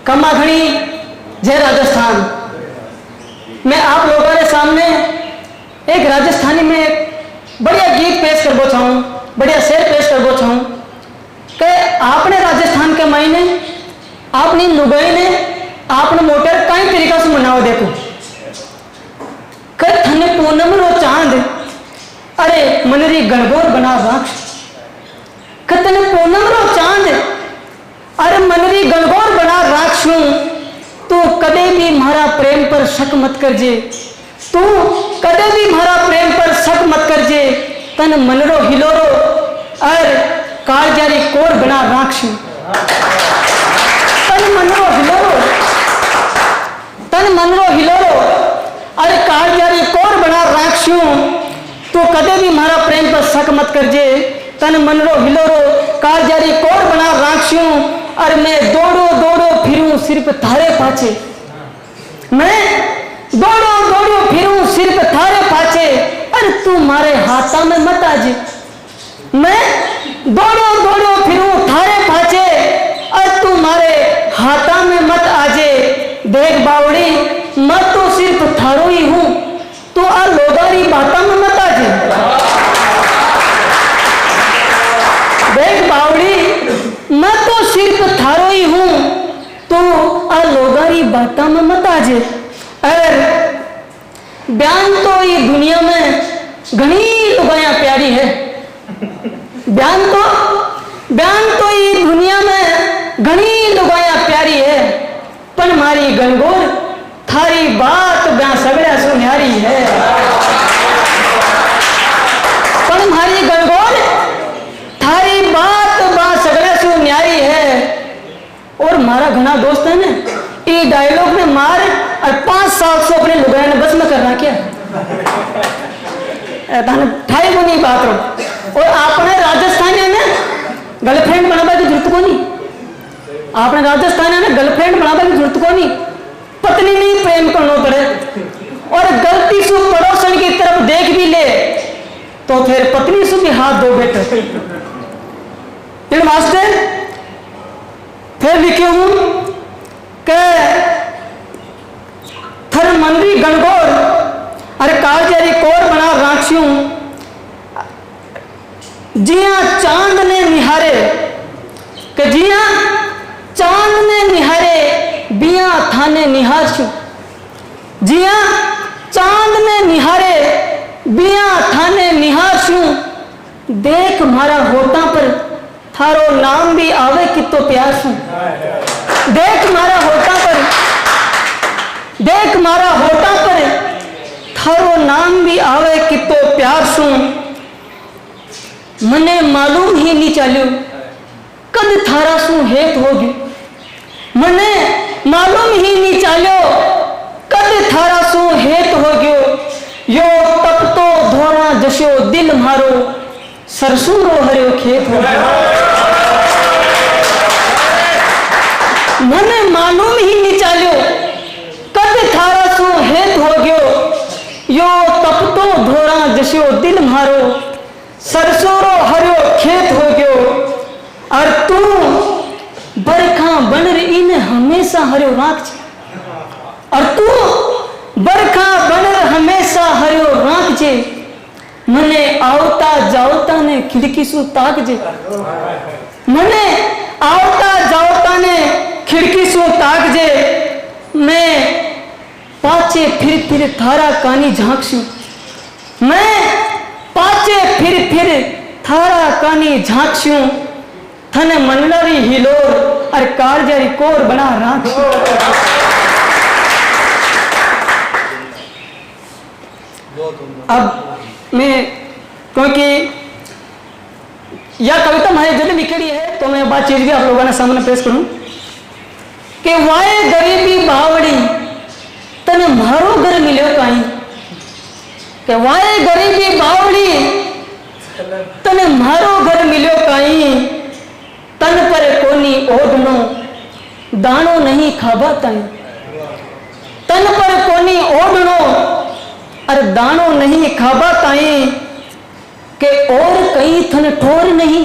कमाखणी जय राजस्थान। मैं आप लोगों के सामने एक राजस्थानी में एक बढ़िया गीत पेश करबो चाहूँ, बढ़िया शेर पेश करबो चाहूँ कि आपने राजस्थान के महीने अपनी लुगाई ने आपने मोटर कई तरीका से मनाओ। देखो कई थने पूनम रो चांद अरे मनरी गणगौर बना राख, कतने पूनम रो चांद अरे मनरी गणगौर बना राखशू। तू कदे भी मारा प्रेम पर शक मत करजे, तू कदे भी मारा प्रेम पर शक मत करजे। तन मनरो हिलोरो और कालजारी कोर बना राखशू। तन मनरो हिलोरो, तन मनरो हिलोरो अरे कालजारी कोर बना राखशू। तू कदे भी मारा प्रेम पर शक मत करजे। तन मनरो हिलोरो कालजारी कोर बना राखशू। और मैं दौड़ो दौड़ो फिरूं सिर्फ थारे पाछे, मैं दौड़ो दौड़ो फिरूं सिर्फ थारे पाछे। अरे तू मारे हाथा में मत आजे, मैं दौड़ो दौड़ो फिरूं थारे पाछे। अरे तू मारे हाथा में मत आजे। देख बावड़ी मैं तो सिर्फ थारो ही हूं, तू आ लोगारी बाता में मत आजे। देख बावड़ी मैं तो सिर्फ थारो ही हूं, तो आ लोगारी बाता में मत आजे। अरे बयान तो ये दुनिया में घनी लुगाया प्यारी है, बयान तो ये दुनिया में घनी लुगाया प्यारी है। पर मारी गणगौर थारी बात बयान सगड़ा सुन्यारी है। पर मारी गणगौर थारी बात बा सगड़ा सुन्यारी है। और मारा घना दोस्त है ना ये डायलॉग में मार और 5 साल से अपने लुगाया ने बस में करना क्या ठाई को नहीं बात रो। और आपने राजस्थानी ने गर्लफ्रेंड बनाबा की जरूरत को नहीं, आपने राजस्थानी ने गर्लफ्रेंड बनाबा की जरूरत को नहीं, पत्नी नहीं प्रेम करना पड़े। और गलती से पड़ोसन की तरफ देख भी ले तो फिर पत्नी से भी हाथ धो बैठे। फिर मास्टर फिर लिखे हूं कि थर मनरी गणगौर अरे कालजारी कोर बना राखशू। जिया चांद ने निहारे कि जिया चांद ने निहारे बिया थाने निहारशू। जिया चांद ने निहारे बिया थाने निहारशू। देख मारा होता पर थारो नाम भी आवे कितो प्यार सू। देख मारा होता पर, देख मारा होता पर थारो नाम भी आवे कितो प्यार सू। मने मालूम ही नहीं चलियो कद थारा सू हेत होगी, मने मालूम ही नहीं चलियो कद थारा सू हेत हो गयो। यो तप तो धोना जशो दिल मारो सरसों रो हरियो खेत हो गयो। मने मालूम ही नहीं चलियो कद थारा सू हेत हो गयो। यो तप तो धोरा जशो दिल मारो सरसों रो हरियो खेत हो गयो। और तू बरखा बनर इन हमेशा हरियो राख, और तू बरखा बनर हमेशा हरियो राख जे। मने आवता जावता ने खिड़की सु ताक जे, मने आवता जावता ने खिड़की सु ताक जे। मैं पाचे फिर थारा कानी झांकशू, मैं पाचे फिर थारा कानी झांकशू। थने मनलरी हिलोर और कालजारी कोर बना राखशू। अब मैं क्योंकि यह कविता मैंने जल्दी लिखी है तो मैं बात चीज भी आप लोगों ने सामने पेश करूं कि वाए गरीबी बावड़ी तने मारो घर मिलो कहीं, कि वाए गरीबी बावड़ी तने मारो घर मिलो कहीं। तन पर कोनी ओढ़नो दानो नहीं खाबा तन, तन पर कोनी ओढ़नो अरे दानो नहीं खाबा ताई के और कहीं थन ठोर नहीं,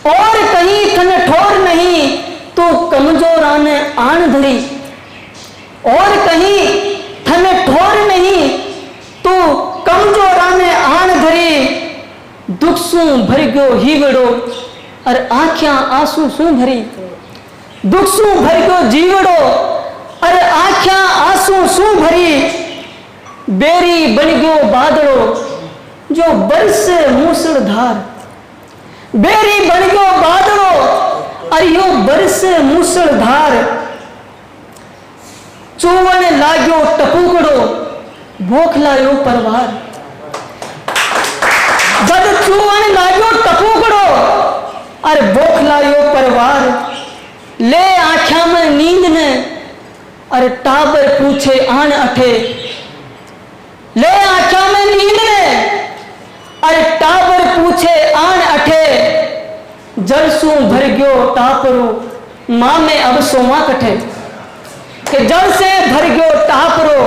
और कहीं थन ठोर नहीं, तो कमजोर आने आन धरी। और कहीं थन ठोर नहीं, तो कमजोर आने आन धरी। दुख सू भर गयो हीवड़ो, और आँखियां आंसू सू भरी। दुख सू भर गयो जीवड़ो, और आँखियां आंसू सू भरी। बेरी बन गयो बादड़ो, जो बरस मूसलधार। बेरी बन गयो बादड़ो, और यो बरस मूसलधार। चूवन लाग्यो टपूकड़ो, भोखलायो परवार। जद चूवन लाग्यो टपूकड़ो, और भोखलायो परवार। ले आँखा में नींद ने, और टाबर पूछे आन अठे। ले आँखा में नींद ने, और टाबर पूछे आन अठे। जलसू भर गयो टापरो, माँ में अब सोमा कठे। कि जल से भर गयो टापरो,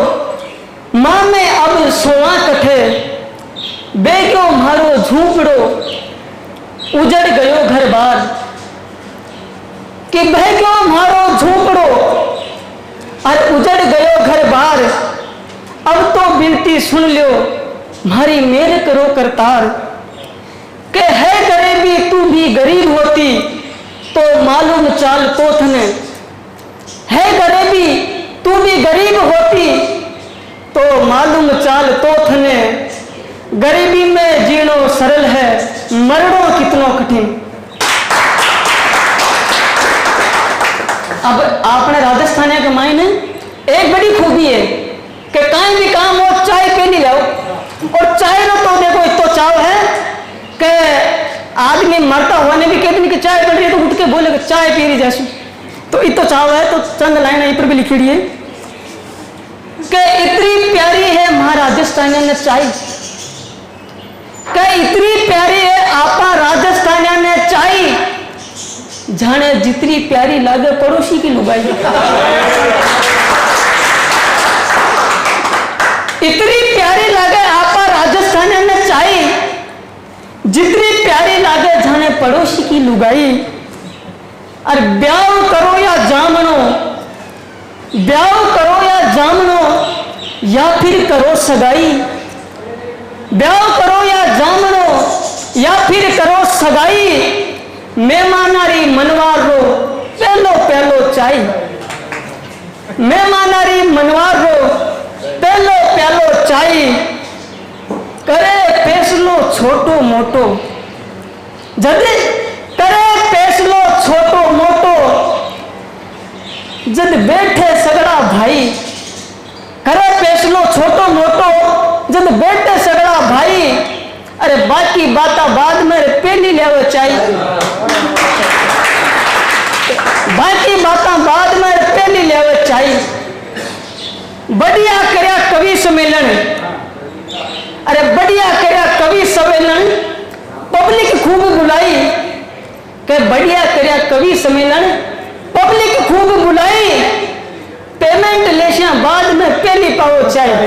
माँ में अब सोमा कठे। बेगयो मारो झूपड़ो, उजड़ गयो घर बार। कि बहगयो मारो झूपड़ो, और उजड़ गयो घर बार। अब तो बिनती सुन लियो, मारी मेर करो करतार। के है गरीबी तू भी गरीब होती, तो मालूम चाल तो थने। है गरीबी तू भी गरीब होती, तो मालूम चाल तो थने। गरीबी में जीणो सरल है, मरणो कितनो कठिन। अब आपने राजस्थान के मायने एक बड़ी खूबी है कि कहीं भी काम हो चाय पे नहीं लाओ। और चाय ना तो देखो इतो चाव है कि आदमी मरता हुआ ने भी कहते नहीं कि चाय पड़ रही है तो उठ के बोले कि चाय पी रही जैसी। तो इतो चाव है। तो चंद लाइन यहीं पर भी लिखी है कि इतनी प्यारी है महाराजस्थानिया ने चाय। कि इतनी प्यारी है आपा राजस्थानिया ने चाय, जाने जितनी प्यारी लागे पड़ोसी की लुगाई। इतनी प्यारी लागे आपा राजस्थान में चाय, जितनी प्यारी लागे जाने पड़ोसी की लुगाई। और ब्याह करो या जामनो, ब्याह करो या जामनो, या फिर करो सगाई। ब्याह करो या जामनो, या फिर करो सगाई। मेहमानारी मनवार रो, पहलो पहलो चाय। मेहमानारी मनवार रो, पहलो प्यालो चाय। करे फैसलो छोटो मोटो, जद करे फैसलो छोटो मोटो। जद बैठे सगड़ा भाई, करे फैसलो छोटो मोटो, जद बैठे सगड़ा भाई। अरे बाकी बाता बाद में पहली ले चाहिए। बाकी बाता बाद में पहली ले चाहिए। बढ़िया करया कवि सम्मेलन, अरे बढ़िया करया कवि सम्मेलन। पब्लिक खूब बुलाई के बढ़िया करया कवि सम्मेलन। पब्लिक खूब बुलाई, पेमेंट लेशिया बाद में पहली पाओ चाहिए।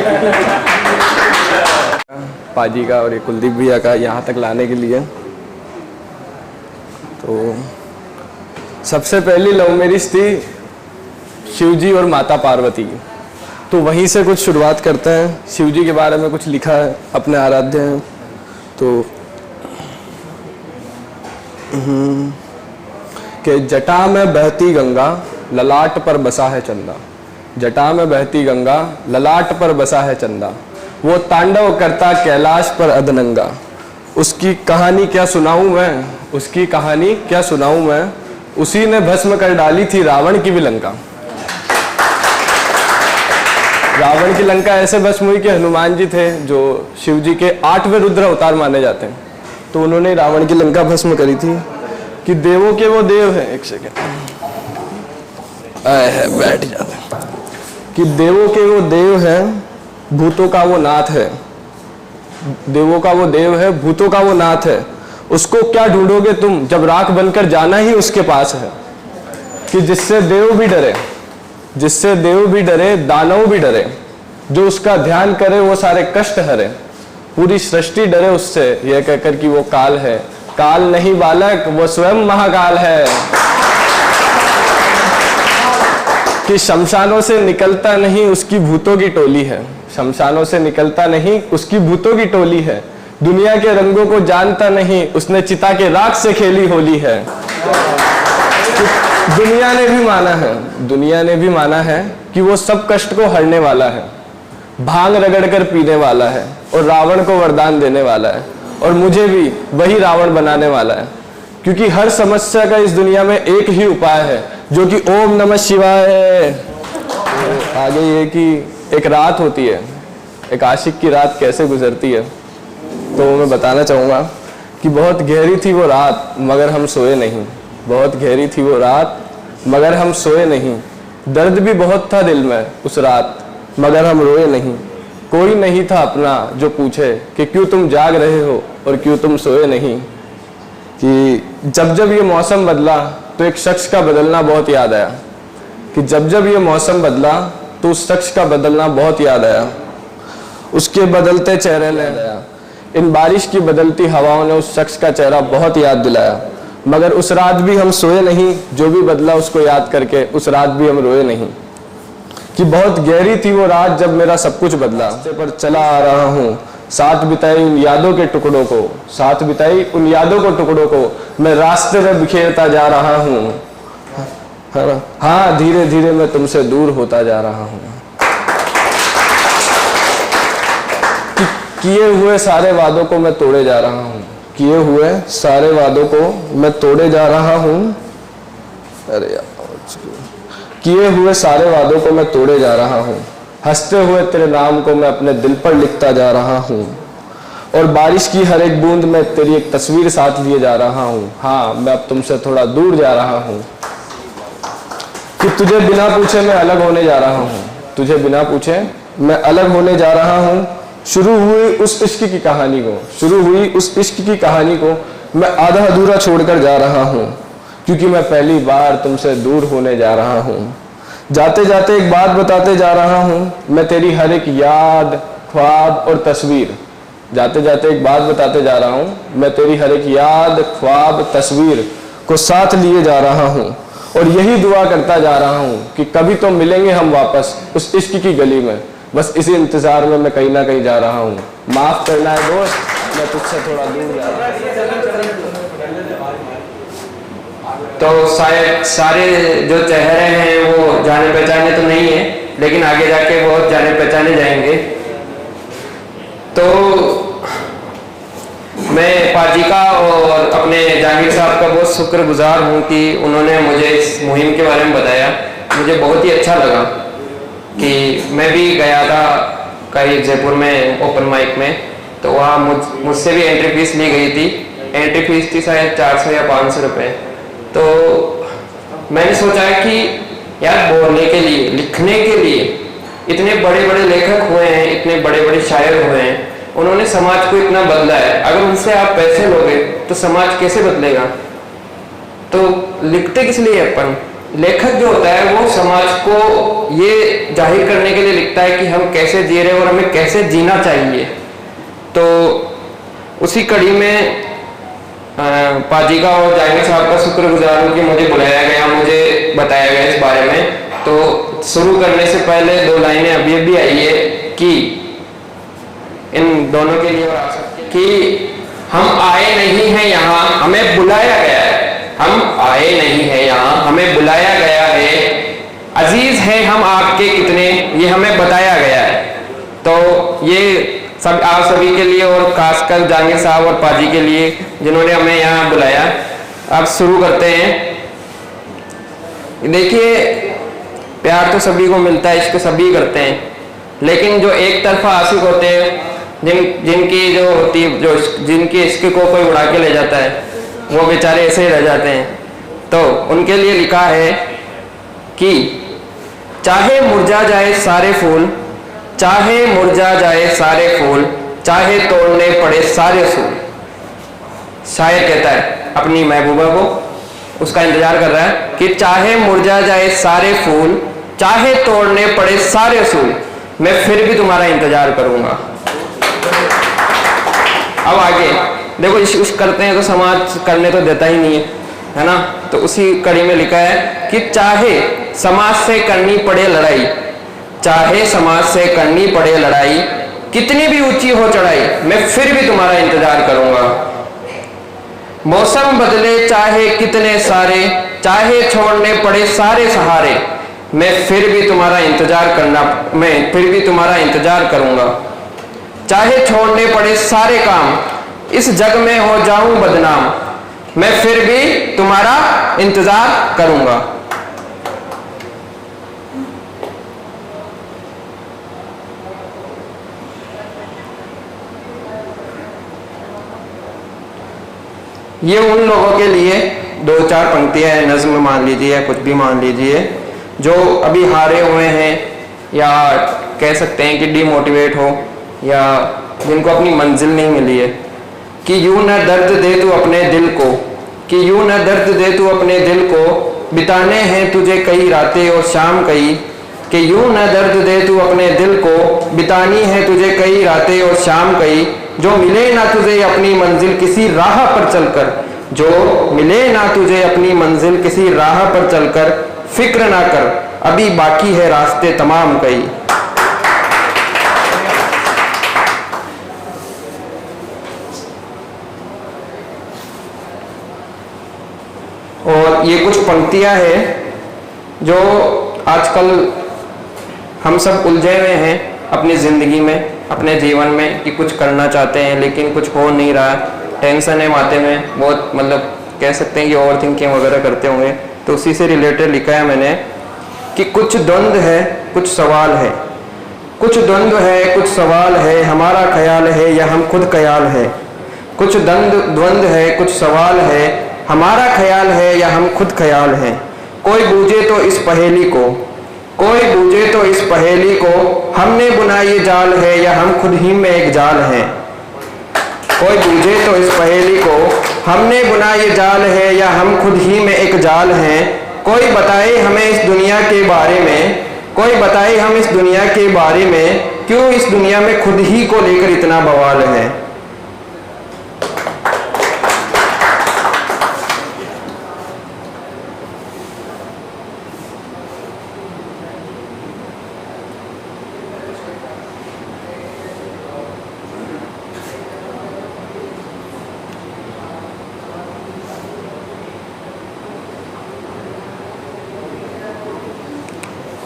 पाजी का और ये कुलदीप भैया का यहाँ तक लाने के लिए। तो सबसे पहली लव मैरिज थी शिव जी और माता पार्वती की। तो वहीं से कुछ शुरुआत करते हैं। शिव जी के बारे में कुछ लिखा है अपने आराध्य हैं। तो कि जटा में बहती गंगा, ललाट पर बसा है चंदा। जटा में बहती गंगा, ललाट पर बसा है चंदा। वो तांडव करता कैलाश पर अधनंगा। उसकी कहानी क्या सुनाऊं मैं, उसकी कहानी क्या सुनाऊं मैं। उसी ने भस्म कर डाली थी रावण की भी लंका। रावण की लंका ऐसे भस्म हुई कि हनुमान जी थे जो शिव जी के 8वें रुद्र अवतार माने जाते हैं। तो उन्होंने रावण की लंका भस्म करी थी। कि देवों के वो देव हैं, एक सेकेंड बैठ जाते हैं। कि देवों के वो देव हैं, भूतों का वो नाथ है। देवों का वो देव है, भूतों का वो नाथ है। उसको क्या ढूंढोगे तुम, जब राख बनकर जाना ही उसके पास है। कि जिससे देव भी डरे, जिससे देव भी डरे, दानव भी डरे। जो उसका ध्यान करे वो सारे कष्ट हरे। पूरी सृष्टि डरे उससे, यह कहकर कि वो काल है। काल नहीं बालक, वो स्वयं महाकाल है। कि शमशानों से निकलता नहीं उसकी भूतों की टोली है। शमशानों से निकलता नहीं उसकी भूतों की टोली है। दुनिया के रंगों को जानता नहीं, उसने चिता के राख से खेली होली है। दुनिया ने भी माना है, दुनिया ने भी माना है कि वो सब कष्ट को हरने वाला है, भांग रगड़ कर पीने वाला है और रावण को वरदान देने वाला है, और मुझे भी वही रावण बनाने वाला है। क्योंकि हर समस्या का इस दुनिया में एक ही उपाय है, जो कि ओम नमः शिवाय है। तो आगे ये कि एक रात होती है, एक आशिक की रात कैसे गुजरती है, तो मैं बताना चाहूँगा कि बहुत गहरी थी वो रात मगर हम सोए नहीं। बहुत गहरी थी वो रात मगर हम सोए नहीं। दर्द भी बहुत था दिल में उस रात मगर हम रोए नहीं। कोई नहीं था अपना जो पूछे कि क्यों तुम जाग रहे हो और क्यों तुम सोए नहीं। कि जब जब ये मौसम बदला तो एक शख्स का बदलना बहुत याद आया। कि जब जब ये मौसम बदला तो उस शख्स का बदलना बहुत याद आया। उसके बदलते चेहरे ने आया। इन बारिश की बदलती हवाओं ने उस शख्स का चेहरा बहुत याद दिलाया। मगर उस रात भी हम सोए नहीं, जो भी बदला उसको याद करके उस रात भी हम रोए नहीं। कि बहुत गहरी थी वो रात जब मेरा सब कुछ बदला। रास्ते पर चला आ रहा हूँ, साथ बिताई उन यादों के टुकड़ों को, साथ बिताई उन यादों के टुकड़ों को मैं रास्ते में बिखेरता जा रहा हूँ। हाँ, धीरे धीरे मैं तुमसे दूर होता जा रहा हूँ। किए हुए सारे वादों को मैं तोड़े जा रहा हूँ। किए हुए सारे वादों को मैं तोड़े जा रहा हूँ। अरे यार, किए हुए सारे वादों को मैं तोड़े जा रहा हूँ। हंसते हुए तेरे नाम को मैं अपने दिल पर लिखता जा रहा हूँ। और बारिश की हर एक बूंद में तेरी एक तस्वीर साथ लिए जा रहा हूँ। हाँ, मैं अब तुमसे थोड़ा दूर जा रहा हूँ। कि तुझे बिना पूछे मैं अलग होने जा रहा हूँ। तुझे बिना पूछे मैं अलग होने जा रहा हूँ। शुरू हुई उस इश्क की कहानी को, शुरू हुई उस इश्क की कहानी को मैं आधा अधूरा छोड़कर जा रहा हूँ। क्योंकि मैं पहली बार तुमसे दूर होने जा रहा हूँ। जाते जाते एक बात बताते जा रहा हूँ, मैं तेरी हर एक याद, ख्वाब और तस्वीर। जाते जाते एक बात बताते जा रहा हूँ, मैं तेरी हर एक याद, ख्वाब, तस्वीर को साथ लिए जा रहा हूँ। और यही दुआ करता जा रहा हूँ कि कभी तो मिलेंगे हम वापस उस इश्क की गली में। बस इसी इंतजार में मैं कहीं ना कहीं जा रहा हूँ। माफ करना है दोस्त, मैं तुझसे थोड़ा दूर जा रहा हूँ। तो शायद सारे जो चेहरे हैं वो जाने पहचाने तो नहीं है, लेकिन आगे जाके बहुत जाने पहचाने जाएंगे। तो मैं पाजी का और अपने जहांगीर साहब का बहुत शुक्रगुजार हूँ कि उन्होंने मुझे इस मुहिम के बारे में बताया। मुझे बहुत ही अच्छा लगा कि मैं भी गया था कहीं जयपुर में ओपन माइक में, तो वहाँ मुझसे भी एंट्री फीस ली गई थी। एंट्री फीस थी शायद 400 या 500 रुपये। तो मैंने सोचा कि यार बोलने के लिए, लिखने के लिए इतने बड़े बड़े लेखक हुए हैं, इतने बड़े बड़े शायर हुए हैं, उन्होंने समाज को इतना बदला है। अगर उनसे आप पैसे लोगे तो समाज कैसे बदलेगा? तो लिखते किस लिए अपन? लेखक जो होता है वो समाज को ये जाहिर करने के लिए लिखता है कि हम कैसे जी रहे हैं और हमें कैसे जीना चाहिए। तो उसी कड़ी में पाजी का और जहांगीर साहब का शुक्रगुजार हूँ कि मुझे बुलाया गया, मुझे बताया गया इस बारे में। तो शुरू करने से पहले 2 लाइनें अभी आई है कि इन दोनों के लिए और आप सबके, कि हम आए नहीं हैं यहाँ, हमें बुलाया गया है। हम आए नहीं हैं यहाँ, हमें बुलाया गया है। अजीज हैं हम आपके कितने, ये हमें बताया गया है। तो ये सब आप सभी के लिए और खासकर जहांगीर साहब और पाजी के लिए जिन्होंने हमें यहाँ बुलाया। अब शुरू करते हैं। देखिए, प्यार तो सभी को मिलता है, इश्क सभी करते हैं, लेकिन जो एक तरफा आशिक होते हैं, जिनकी जो होती जो जिनकी इश्क को कोई उड़ा के ले जाता है, वो बेचारे ऐसे ही रह जाते हैं। तो उनके लिए लिखा है कि चाहे मुरझा जाए सारे फूल, चाहे मुरझा जाए सारे फूल, चाहे तोड़ने पड़े सारे फूल। शायर कहता है अपनी महबूबा को, उसका इंतजार कर रहा है कि चाहे मुरझा जाए सारे फूल, चाहे तोड़ने पड़े सारे फूल, मैं फिर भी तुम्हारा इंतजार करूंगा। अब आगे देखो, इस करते हैं तो समाज करने तो देता ही नहीं है ना। तो उसी कड़ी में लिखा है कि चाहे समाज से करनी पड़े लड़ाई, चाहे समाज से करनी पड़े लड़ाई, कितनी भी ऊंची हो चढ़ाई, मैं फिर भी तुम्हारा इंतजार करूंगा। मौसम बदले चाहे कितने सारे, चाहे छोड़ने पड़े सारे सहारे, मैं फिर भी तुम्हारा इंतजार करना, मैं फिर भी तुम्हारा इंतजार करूंगा। चाहे छोड़ने पड़े सारे काम, इस जग में हो जाऊं बदनाम, मैं फिर भी तुम्हारा इंतजार करूंगा। ये उन लोगों के लिए 2-4 पंक्तियां हैं, नज्म मान लीजिए, कुछ भी मान लीजिए, जो अभी हारे हुए हैं या कह सकते हैं कि डिमोटिवेट हो, या जिनको अपनी मंजिल नहीं मिली है। कि यूं न दर्द दे तू अपने दिल को, कि यूं न दर्द दे तू अपने दिल को, बिताने हैं तुझे कई रातें और शाम कई। कि यूं न दर्द दे तू अपने दिल को, बितानी है तुझे कई रातें और शाम कई। जो मिले ना तुझे अपनी मंजिल किसी राह पर चलकर, जो मिले ना तुझे अपनी मंजिल किसी राह पर चलकर, फिक्र ना कर अभी बाकी है रास्ते तमाम कई। और ये कुछ पंक्तियां हैं जो आजकल हम सब उलझे हुए हैं अपनी जिंदगी में, अपने जीवन में, कि कुछ करना चाहते हैं लेकिन कुछ हो नहीं रहा, टेंशन है माथे में बहुत, मतलब कह सकते हैं कि ओवर थिंकिंग वगैरह करते होंगे। तो उसी से रिलेटेड लिखा है मैंने कि कुछ द्वंद्व है कुछ सवाल है, कुछ द्वंद्व है कुछ सवाल है, हमारा ख्याल है या हम खुद ख्याल है। कुछ द्वंद्व है कुछ सवाल है, हमारा ख्याल है या हम खुद ख्याल हैं। कोई बूझे तो इस पहेली को, कोई बूझे तो इस पहेली को, हमने बुना ये जाल है या हम खुद ही में एक जाल हैं। कोई बूझे तो इस पहेली को, हमने बुना ये जाल है या हम खुद ही में एक जाल हैं। कोई बताए हमें इस दुनिया के बारे में, कोई बताए हम इस दुनिया के बारे में, क्यों इस दुनिया में खुद ही को लेकर इतना बवाल है।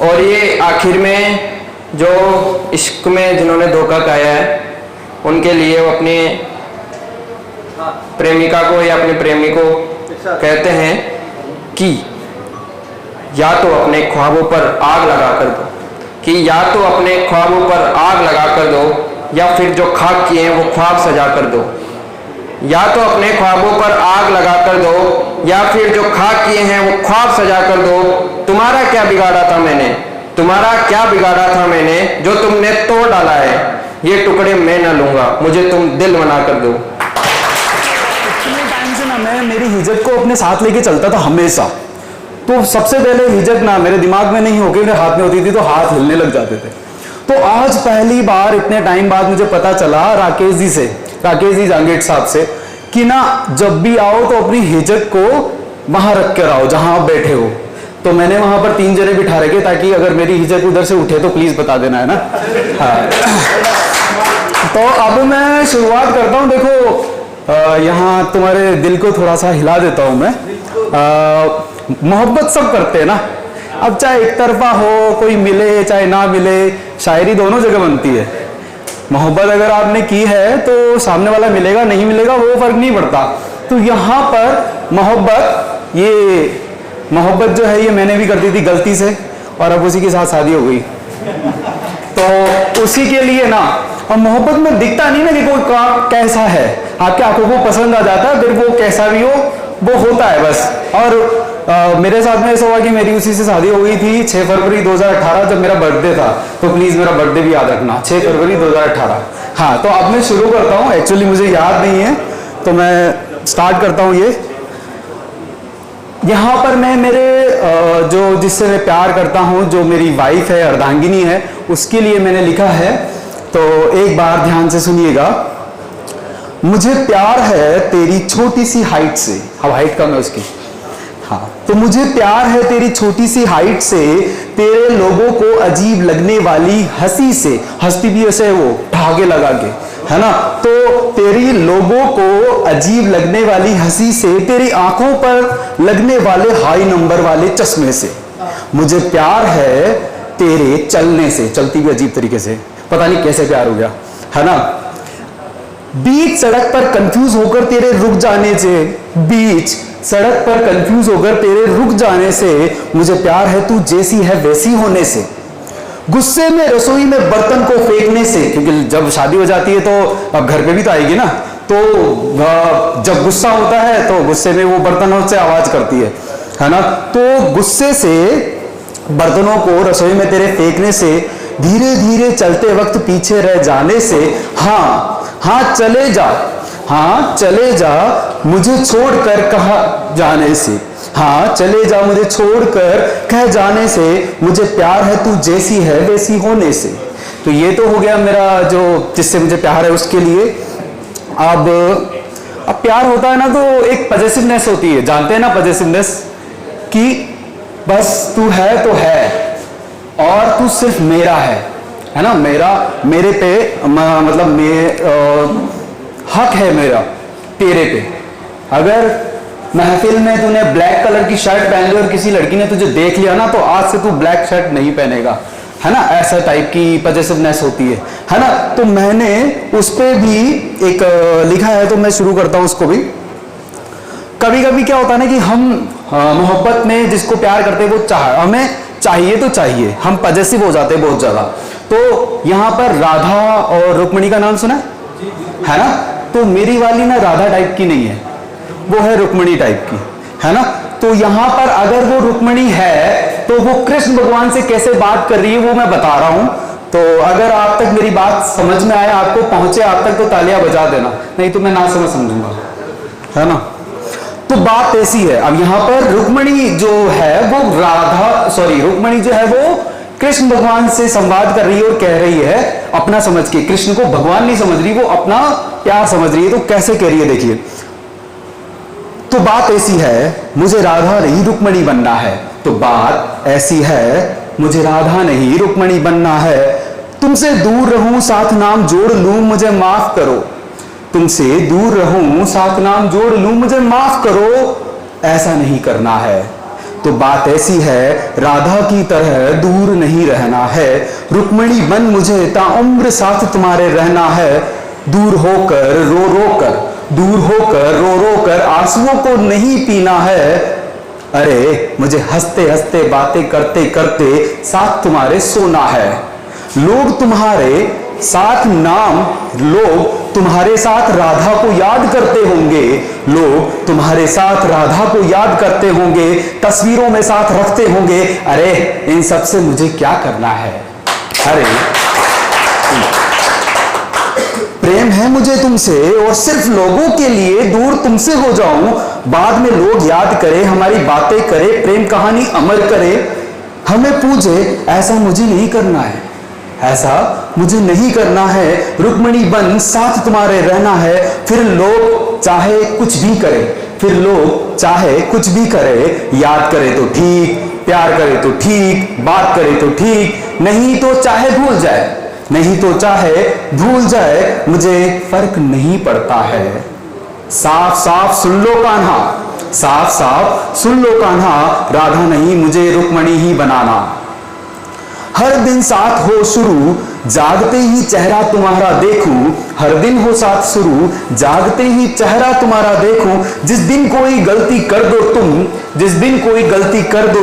और ये आखिर में जो इश्क में जिन्होंने धोखा खाया है उनके लिए वो अपनी प्रेमिका को या अपने प्रेमी को कहते हैं कि या तो अपने ख्वाबों पर आग लगा कर दो, कि या तो अपने ख्वाबों पर आग लगा कर दो, या फिर जो ख्वाब किए हैं वो ख्वाब सजा कर दो। या तो अपने ख्वाबों पर आग लगा कर दो, या फिर जो ख्वाब किए हैं वो ख्वाब सजा कर दो। तुम्हारा क्या बिगाड़ा था मैंने, तुम्हारा क्या बिगाड़ा था मैंने, जो तुमने तोड़ डाला है। ये टुकड़े मैं ना लूंगा, मुझे तुम दिल बना कर दो। इतने टाइम से ना मैं मेरी हिजक को अपने साथ लेके चलता था हमेशा। तो सबसे पहले हिजक ना मेरे दिमाग में नहीं होके मेरे हाथ में होती थी, तो हाथ हिलने लग जाते थे। तो आज पहली बार इतने टाइम बाद मुझे पता चला राकेश जी से, राकेश जी जांगेट साहब से, कि ना जब भी आओ तो अपनी हिजक को वहां रख कर आओ जहां आप बैठे हो। तो मैंने वहां पर 3 जने बिठा रखे ताकि अगर मेरी हिजक उधर से उठे तो प्लीज बता देना, है ना। हाँ। तो अब मैं शुरुआत करता हूं। देखो यहाँ तुम्हारे दिल को थोड़ा सा हिला देता हूं मैं। मोहब्बत सब करते हैं ना, अब चाहे एक तरफा हो, कोई मिले चाहे ना मिले, शायरी दोनों जगह बनती है। मोहब्बत अगर आपने की है तो सामने वाला मिलेगा नहीं मिलेगा वो फर्क नहीं पड़ता। तो यहाँ पर मोहब्बत जो है ये मैंने भी कर दी थी गलती से, और अब उसी के साथ शादी हो गई। तो उसी के लिए ना, अब मोहब्बत में दिखता नहीं ना कि कोई कैसा है, आपके आंखों को पसंद आ जाता है, फिर वो कैसा भी हो वो होता है बस। और मेरे साथ में ऐसा हुआ कि मेरी उसी से शादी हो गई थी 6 फरवरी 2018 जब मेरा बर्थडे था। तो प्लीज मेरा बर्थडे भी याद रखना, 6 फरवरी 2018। हाँ, तो अब मैं शुरू करता हूँ। एक्चुअली मुझे याद नहीं है तो मैं स्टार्ट करता हूँ। ये यहाँ पर मैं मेरे जो जिससे मैं प्यार करता हूँ, जो मेरी वाइफ है, अर्धांगिनी है, उसके लिए मैंने लिखा है। तो एक बार ध्यान से सुनिएगा। मुझे प्यार है तेरी छोटी सी हाइट से। अब हाइट कम है उसकी। हाँ, तो मुझे प्यार है तेरी छोटी सी हाइट से, तेरे लोगों को अजीब लगने वाली हंसी से। हंसती भी ऐसे वो धागे लगा के, है ना। तो तेरी लोगों को अजीब लगने वाली हंसी से, तेरी आंखों पर लगने वाले हाई नंबर वाले चश्मे से। मुझे प्यार है तेरे चलने से, चलती भी अजीब तरीके से, पता नहीं कैसे प्यार हो गया, है ना। बीच सड़क पर कंफ्यूज होकर तेरे रुक जाने से, बीच सड़क पर कंफ्यूज होकर तेरे रुक जाने से, मुझे प्यार है तू जैसी है वैसी होने से। गुस्से में रसोई में बर्तन को फेंकने से, क्योंकि जब शादी हो जाती है तो अब घर पे भी तो आएगी ना, तो जब गुस्सा होता है तो गुस्से में वो बर्तनों से आवाज करती है ना। तो गुस्से से बर्तनों को रसोई में तेरे फेंकने से, धीरे धीरे चलते वक्त पीछे रह जाने से, हाँ चले जा, हाँ चले जा मुझे छोड़कर कहा जाने से, हाँ चले जा मुझे छोड़कर कह जाने से, मुझे प्यार है तू जैसी है वैसी होने से। तो ये तो हो गया मेरा जो जिससे मुझे प्यार है उसके लिए। अब प्यार होता है ना तो एक पॉजिटिवनेस होती है, जानते हैं ना पॉजिटिवनेस, कि बस तू है तो है और तू सिर्फ मेरा है ना। मेरे पे मतलब हक है मेरा तेरे पे। अगर महफिल में तूने ब्लैक कलर की शर्ट पहन ली और किसी लड़की ने तुझे देख लिया ना, तो आज से तू ब्लैक शर्ट नहीं पहनेगा, है ना। ऐसा टाइप की पॉजिटिवनेस होती है ना। तो मैंने उस पे भी एक लिखा है, तो मैं शुरू करता हूं उसको भी। कभी कभी क्या होता है ना कि हम मोहब्बत में जिसको प्यार करते हैं वो हमें चाहिए तो चाहिए, हम पॉजिटिव हो जाते हैं बहुत ज्यादा। तो यहां पर राधा और रुक्मिणी का नाम सुना है ना। तो मेरी वाली ना राधा टाइप की नहीं है, वो है रुक्मिणी टाइप की, है ना। तो यहां पर अगर वो रुक्मिणी है तो वो कृष्ण भगवान से कैसे बात कर रही है वो मैं बता रहा हूं। तो अगर आप तक मेरी बात समझ में आए, आपको पहुंचे आप तक, तो तालियां बजा देना, नहीं तो मैं ना समझूंगा, है ना। तो बात ऐसी है, अब यहां पर रुक्मिणी जो है वो रुक्मिणी जो है वो कृष्ण भगवान से संवाद कर रही है और कह रही है अपना समझ के, कृष्ण को भगवान नहीं समझ रही, वो अपना प्यार समझ रही है। तो कैसे कह रही है देखिए। तो बात ऐसी है, मुझे राधा नहीं रुक्मिणी बनना है। तो बात ऐसी है, मुझे राधा नहीं रुक्मिणी बनना है। तुमसे दूर रहूं साथ नाम जोड़ लूं, मुझे माफ करो। तुमसे दूर रहूं साथ नाम जोड़ लूं, मुझे माफ करो, ऐसा नहीं करना है। तो बात ऐसी है, राधा की तरह दूर नहीं रहना है। रुक्मिणी बन मुझे ताउम्र साथ तुम्हारे रहना है। दूर होकर रो रो कर आंसुओं को नहीं पीना है। अरे मुझे हंसते हंसते बातें करते करते साथ तुम्हारे सोना है। लोग तुम्हारे साथ राधा को याद करते होंगे, लोग तुम्हारे साथ राधा को याद करते होंगे, तस्वीरों में साथ रखते होंगे। अरे इन सब से मुझे क्या करना है। अरे प्रेम है मुझे तुमसे और सिर्फ लोगों के लिए दूर तुमसे हो जाऊं। बाद में लोग याद करें, हमारी बातें करें, प्रेम कहानी अमर करे, हमें पूछे, ऐसा मुझे नहीं करना है, ऐसा मुझे नहीं करना है। रुक्मिणी बन साथ तुम्हारे रहना है। फिर लोग चाहे कुछ भी करे, याद करे तो ठीक, प्यार करे तो ठीक, बात करे तो ठीक, नहीं तो चाहे भूल जाए, मुझे फर्क नहीं पड़ता है। साफ साफ सुन लो कान्हा, राधा नहीं मुझे रुक्मिणी ही बनाना। हर दिन साथ हो शुरू, जागते ही चेहरा तुम्हारा देखूं। हर दिन हो साथ शुरू, जागते ही चेहरा तुम्हारा देखूं। जिस दिन कोई गलती कर दो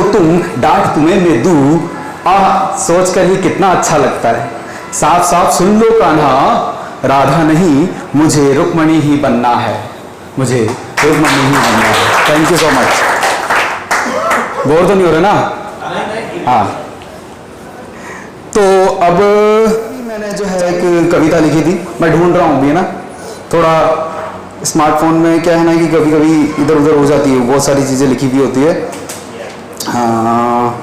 तुम, डांट तुम्हें मैं दूं। सोचकर ही कितना अच्छा लगता है। साफ साफ सुन लो कान्हा, राधा नहीं मुझे रुक्मिणी ही बनना है, मुझे रुक्मिणी ही बनना है। Thank you so much. Bore तो नहीं हो रहे ना? हाँ, तो अब मैंने जो है एक कविता लिखी थी, मैं ढूंढ रहा हूँ भी, है ना। थोड़ा स्मार्टफोन में क्या है ना कि कभी कभी इधर उधर हो जाती है, बहुत सारी चीज़ें लिखी हुई होती है। हाँ,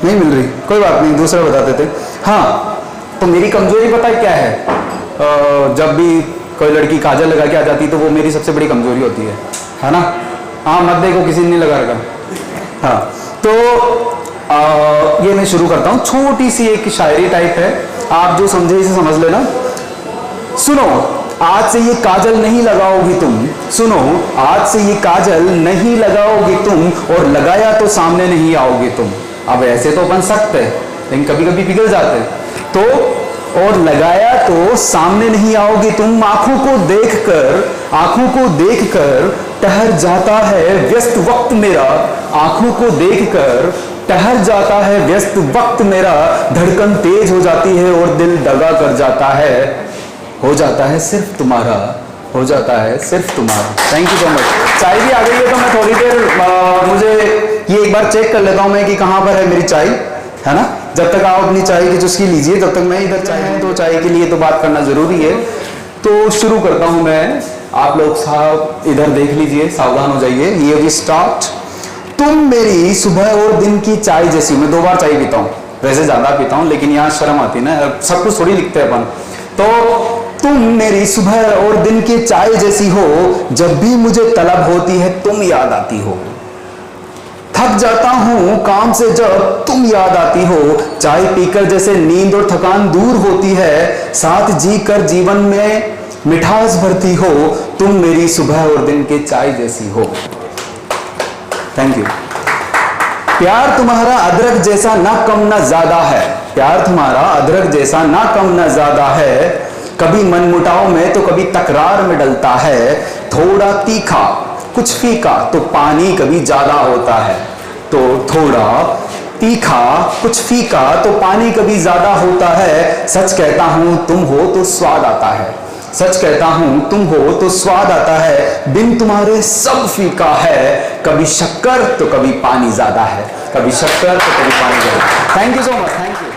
नहीं मिल रही, कोई बात नहीं, दूसरा बता देते। हाँ, तो मेरी कमजोरी पता है क्या है? जब भी कोई लड़की काजल लगा के आ जाती तो वो मेरी सबसे बड़ी कमजोरी होती है ना? हाँ, मत देखो, किसी ने नहीं लगा रखा। हाँ, तो ये मैं शुरू करता हूँ। छोटी सी एक शायरी टाइप है, आप जो समझे इसे समझ लेना। सुनो, आज से ये काजल नहीं लगाओगी तुम, सुनो आज से ये काजल नहीं लगाओगी तुम, और लगाया तो सामने नहीं आओगे तुम। अब ऐसे तो अपन सख्त है, लेकिन कभी कभी पिघल जाते हैं। तो और लगाया तो सामने नहीं आओगे तुम, आंखों को देखकर ठहर जाता है व्यस्त वक्त मेरा, आंखों को देखकर ठहर जाता है व्यस्त वक्त मेरा, धड़कन तेज हो जाती है और दिल दगा कर जाता है, हो जाता है सिर्फ तुम्हारा, हो जाता है सिर्फ तुम्हारा। Thank you so much. चाय भी आ गई है, तो मैं थोड़ी देर मुझे ये एक बार चेक कर लेता हूं मैं कि कहां पर है मेरी चाय, है ना? जब तक आप अपनी चाय की चुस्की लीजिए, तब तक मैं इधर चाय है, तो चाय के लिए तो बात करना जरूरी है। तो शुरू करता हूं मैं। आप लोग साहब इधर देख लीजिए, सावधान हो जाइए। ये भी स्टार्ट। तुम मेरी सुबह और दिन की चाय जैसी, मैं 2 बार चाय पीता हूँ, वैसे ज्यादा पीता हूँ, लेकिन यहाँ शर्म आती ना, सब कुछ थोड़ी लिखते हैं अपन। तो तुम मेरी सुबह और दिन की चाय जैसी हो, जब भी मुझे तलब होती है तुम याद आती हो, थक जाता हूं काम से जब तुम याद आती हो, चाय पीकर जैसे नींद और थकान दूर होती है, साथ जी कर जीवन में मिठास भरती हो, तुम मेरी सुबह और दिन की चाय जैसी हो। Thank you. प्यार तुम्हारा अदरक जैसा ना कम ना ज्यादा है, प्यार तुम्हारा अदरक जैसा ना कम ना ज्यादा है, कभी मनमुटाव में तो कभी तकरार में डलता है, थोड़ा तीखा कुछ फीका तो पानी कभी ज्यादा होता है, तो थोड़ा तीखा कुछ फीका तो पानी कभी ज्यादा होता है, सच कहता हूं तुम हो तो स्वाद आता है, सच कहता हूं तुम हो तो स्वाद आता है, बिन तुम्हारे सब फीका है, कभी शक्कर तो कभी पानी ज्यादा है, कभी शक्कर तो कभी पानी ज्यादा। Thank you so much, thank you.